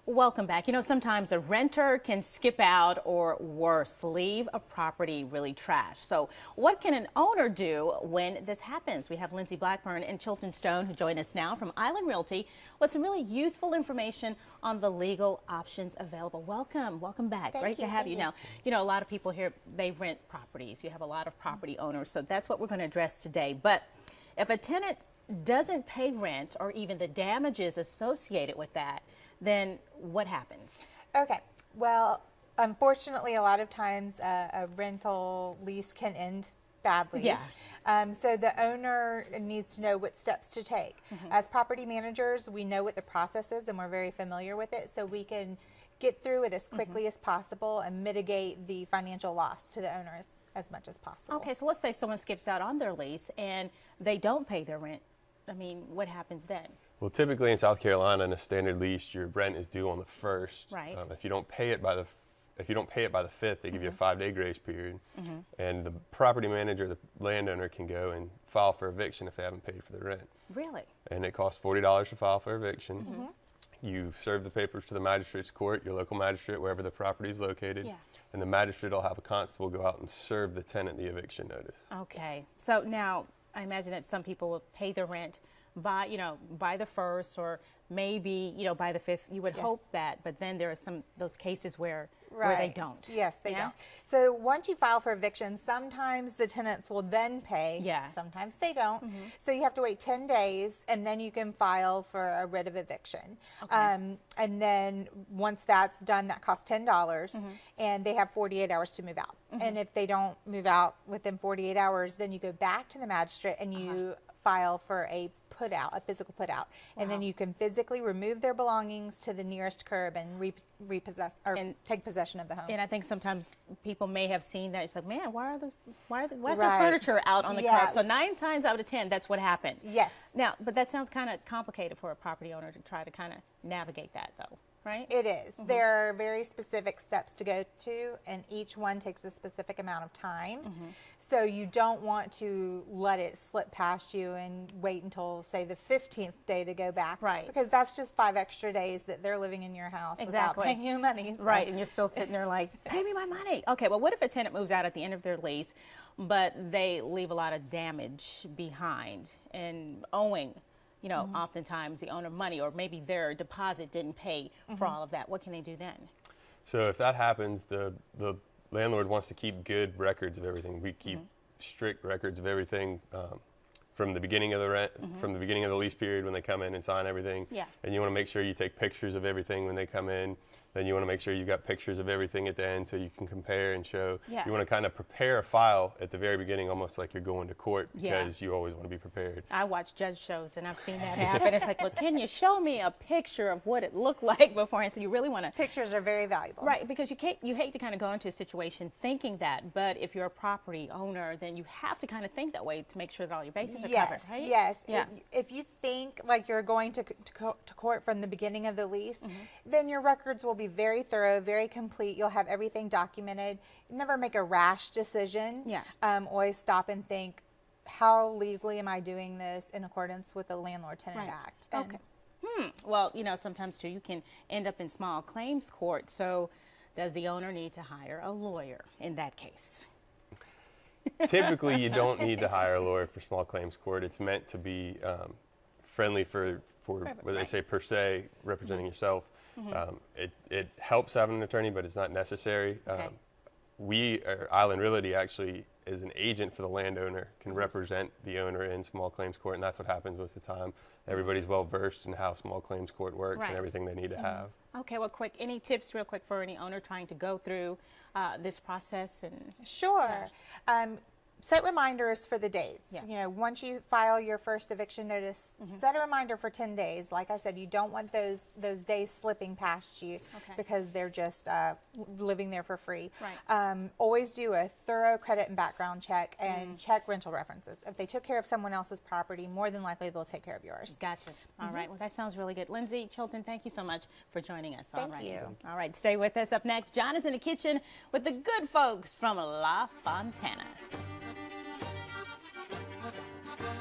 Welcome back. You know, sometimes a renter can skip out or worse, leave a property really trashed. So what can an owner do when this happens? We have Lindsay Blackburn and Chilton Stone who join us now from Island Realty with some really useful information on the legal options available. Welcome back. Great to have you. Now, you know, a lot of people here, they rent properties. You have a lot of property owners, so that's what we're going to address today. But if a tenant doesn't pay rent or even the damages associated with that, then what happens? Okay, well, unfortunately, a lot of times a rental lease can end badly. Yeah. So the owner needs to know what steps to take. As property managers, we know what the process is and we're very familiar with it, so we can get through it as quickly as possible and mitigate the financial loss to the owners as much as possible. Okay, so let's say someone skips out on their lease and they don't pay their rent. I mean, what happens then? Well, typically in South Carolina, in a standard lease, your rent is due on the 1st. Right. If you don't pay it by the 5th, they give you a 5-day grace period, and the property manager, the landowner, can go and file for eviction if they haven't paid for the rent. Really? And it costs $40 to file for eviction. You serve the papers to the magistrate's court, your local magistrate, wherever the property is located. Yeah. And the magistrate will have a constable go out and serve the tenant the eviction notice. Okay. So now I imagine that some people will pay their rent by the 1st or maybe, by the 5th. You would hope that, but then there are those cases where they don't. Yes, they don't. So once you file for eviction, sometimes the tenants will then pay. Yeah. Sometimes they don't. So you have to wait 10 days and then you can file for a writ of eviction. Okay. And then once that's done, that costs $10 and they have 48 hours to move out. And if they don't move out within 48 hours, then you go back to the magistrate and you file for a physical put out, and then you can physically remove their belongings to the nearest curb and repossess or take possession of the home. And I think sometimes people may have seen that. It's like, man, why is there furniture out on the curb? So 9 times out of 10, that's what happened. Yes. Now, but that sounds kind of complicated for a property owner to try to kind of navigate that, though. Right? It is. There are very specific steps to go to, and each one takes a specific amount of time. So you don't want to let it slip past you and wait until, say, the 15th day to go back. Right. Because that's just 5 extra days that they're living in your house without paying you money. So. Right, and you're still sitting there like, pay me my money. Okay, well, what if a tenant moves out at the end of their lease, but they leave a lot of damage behind and owing, oftentimes the owner money, or maybe their deposit didn't pay for all of that? What can they do then? So if that happens, the landlord wants to keep good records of everything. We keep strict records of everything from the beginning of the rent, from the beginning of the lease period when they come in and sign everything. Yeah. And you want to make sure you take pictures of everything when they come in. Then you want to make sure you've got pictures of everything at the end so you can compare and show. Yeah. You want to kind of prepare a file at the very beginning, almost like you're going to court, because you always want to be prepared. I watch judge shows and I've seen that happen. It's like, look, can you show me a picture of what it looked like beforehand? So you really want to. Pictures are very valuable. Right, because you hate to kind of go into a situation thinking that, but if you're a property owner, then you have to kind of think that way to make sure that all your bases are covered, right? Yes. Yeah. If you think like you're going to court from the beginning of the lease, then your records will be very thorough, very complete. You'll have everything documented. Never make a rash decision. Yeah. Always stop and think, how legally am I doing this in accordance with the Landlord-Tenant Act? And okay. Well, sometimes too, you can end up in small claims court. So does the owner need to hire a lawyer in that case? Typically, you don't need to hire a lawyer for small claims court. It's meant to be friendly for what they say per se, representing yourself. It helps having an attorney, but it's not necessary. Island Realty actually is an agent for the landowner, can represent the owner in small claims court, and that's what happens most of the time. Everybody's well versed in how small claims court works and everything they need to have. Okay, well, any tips real quick for any owner trying to go through this process? And Sure. Set reminders for the days. Once you file your first eviction notice, set a reminder for 10 days. Like I said, you don't want those days slipping past you because they're just living there for free. Right. Always do a thorough credit and background check and check rental references. If they took care of someone else's property, more than likely they'll take care of yours. Gotcha. All right. Well, that sounds really good. Lindsay, Chilton, thank you so much for joining us. Thank you. All right. Stay with us. Up next, John is in the kitchen with the good folks from La Fontana.